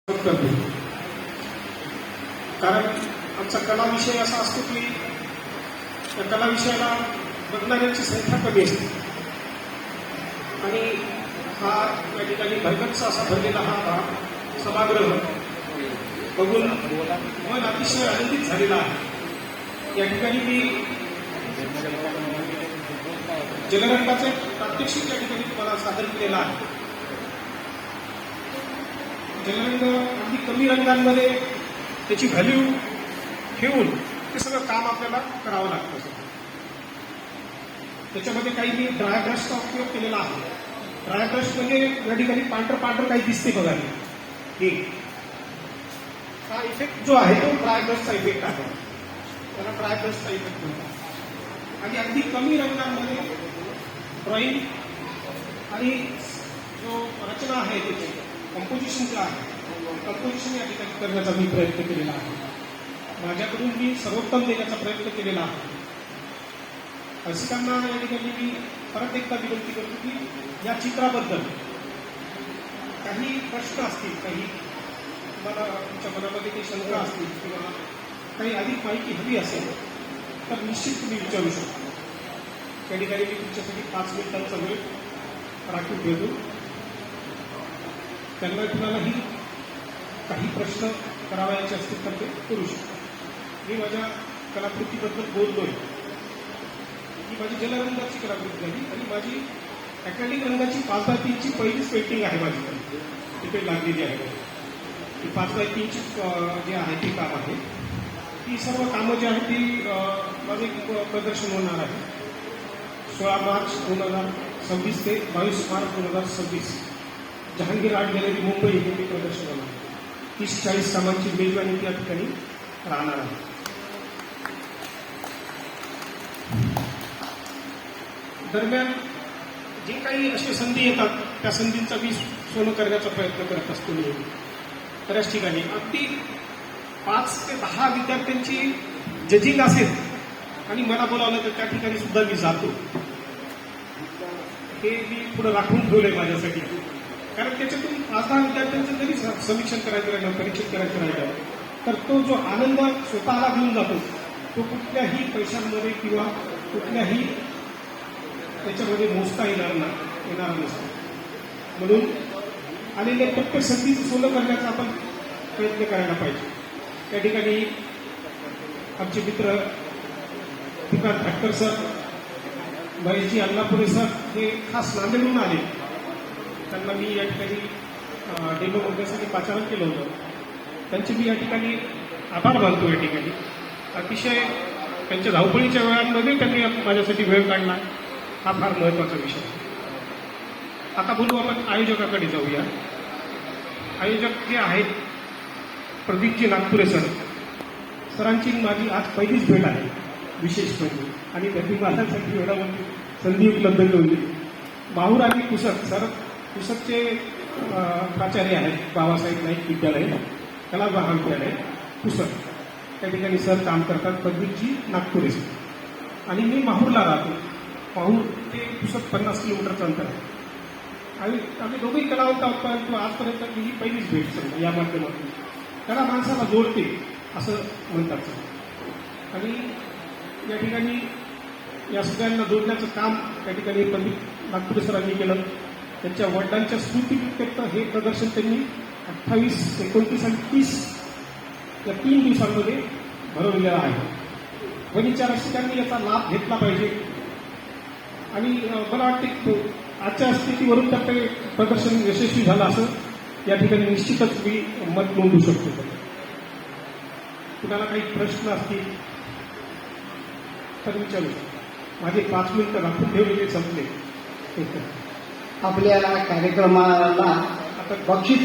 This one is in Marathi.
करते. कारण आमचा कला विषय असा असतो की त्या कला विषयाला बघणाऱ्यांची संख्या कमी असते आणि हा या ठिकाणी भरगच्च असा भरलेला हा सभागृह बघून मन अतिशय आनंदित झालेला आहे. या ठिकाणी मी जलरंगाचे प्रात्यक्षिक या ठिकाणी तुम्हाला सादर केलेला आहे. जलरंग अगदी कमी रंगांमध्ये त्याची व्हॅल्यू ठेवून ते सगळं काम आपल्याला करावं लागतं. त्याच्यामध्ये काही मी ड्राय ब्रशचा उपयोग केलेला आहे. ड्राय ब्रश म्हणजे या ठिकाणी पांढरं काही दिसते बघा. हा इफेक्ट जो आहे तो ड्राय ब्रशचा इफेक्ट आहे. त्याला ड्राय ब्रशचा इफेक्ट म्हणतात. आणि अगदी कमी रंगांमध्ये ड्रॉइंग आणि जो रचना आहे त्याची कंपोजिशन जे आहे कंपोजिशन या ठिकाणी करण्याचा मी प्रयत्न केलेला आहे. माझ्याकडून मी सर्वोत्तम देण्याचा प्रयत्न केलेला आहे. रसिकांना या ठिकाणी मी परत एकदा विनंती करतो की या चित्राबद्दल काही प्रश्न असतील, काही तुम्हाला तुमच्या मनामध्ये काही शंका असतील किंवा काही अधिक माहिती हवी असेल तर निश्चित तुम्ही विचारू शकता. त्या ठिकाणी मी तुमच्यासाठी 5 मिनिटांचा वेळ राखून ठेवतो. त्यांना कुणालाही काही प्रश्न करावयाचे असतील तर ते करू शकतो. मी माझ्या कलाकृतीबद्दल बोलतोय. ही माझी जलरंगाची कलाकृती झाली आणि माझी अॅक्रेलिक रंगाची 5x3 पहिलीच पेंटिंग आहे माझी तिथे लागलेली आहे. ती 5x3 जे आहे ती काम आहे. ती सर्व कामं जी आहेत ती माझे प्रदर्शन होणार आहे 16 मार्च 2026 ते 22 मार्च 2026 जहांगीर आर्ट गॅलरी मुंबई येथे मी प्रदर्शन होणार. 30-40 कामांची मेजवानी त्या ठिकाणी राहणार आहे. दरम्यान जे काही अशा संधी येतात त्या संधींचा मी सोनं करण्याचा प्रयत्न करत असतो. मी बऱ्याच ठिकाणी अगदी 5 ते 10 विद्यार्थ्यांची जजिंग असेल आणि मला बोलावलं तर त्या ठिकाणी सुद्धा मी जातो. हे मी पुढे राखून ठेवलंय माझ्यासाठी. कारण त्याच्यातून 5-10 विद्यार्थ्यांचं जरी समीक्षण करायचं राहिलं, परीक्षण करायचं राहिलं तर तो जो आनंद स्वतःला घेऊन जातो तो कुठल्याही पैशांमध्ये किंवा कुठल्याही त्याच्यामध्ये मोजता येणार नसतो. म्हणून आलेल्या प्रत्येक संधीचं सोनं करण्याचा आपण प्रयत्न करायला पाहिजे. त्या ठिकाणी आमचे मित्र तुकाराम ठाकर सर, महेशजी अल्लापुरे सर हे खास नांदेडहून आले. त्यांना मी या ठिकाणी डेमो बघण्यासाठी पाचारण केलं होतं. त्यांचे मी या ठिकाणी आभार मानतो. या ठिकाणी अतिशय त्यांच्या धावपळीच्या वेळांमध्ये त्यांनी माझ्यासाठी वेळ काढला. हा फार महत्त्वाचा विषय. आता बोलू आपण आयोजकाकडे जाऊया. आयोजक जे आहेत प्रदीपजी नागपुरे सरांची माझी आज पहिलीच भेट आहे विशेष म्हणजे. आणि त्यांनी माझ्यासाठी वेळामध्ये संधी उपलब्ध करून दिली. माहूर आणि पुसद सर, पुसदचे प्राचार्य आहेत बाबासाहेब नाईक विद्यालय, कला महाविद्यालय पुसद. त्या ठिकाणी सर काम करतात. प्रदीपजी नागपुरे सर आणि मी माहूरला राहतो. माहूर ते पुसद 50 किलोमीटरचं अंतर आहे. आणि आम्ही दोघेही कलावंत आहोत. परंतु आजपर्यंत ही पहिलीच भेट समजा या माध्यमातून. कला माणसाला जोडते असं म्हणतात सर. आणि या ठिकाणी या सगळ्यांना जोडण्याचं काम त्या ठिकाणी प्रदीप नागपुरे सरांनी केलं. त्यांच्या वडिलांच्या स्मृतीप्रित्यर्थ हे प्रदर्शन त्यांनी 28, 29 आणि 30 या 3 दिवसांमध्ये भरवलेलं आहे. वणीच्या रसिकांनी याचा लाभ घेतला पाहिजे. आणि मला वाटते आजच्या स्थितीवरून तर ते प्रदर्शन यशस्वी झालं असं या ठिकाणी निश्चितच मी मत नोंदवू शकतो. कुणाला काही प्रश्न असतील तर विचारू. माझे 5 मिनिटं राखून ठेवलेले संपले. आपल्या कार्यक्रमाला आता बक्षीस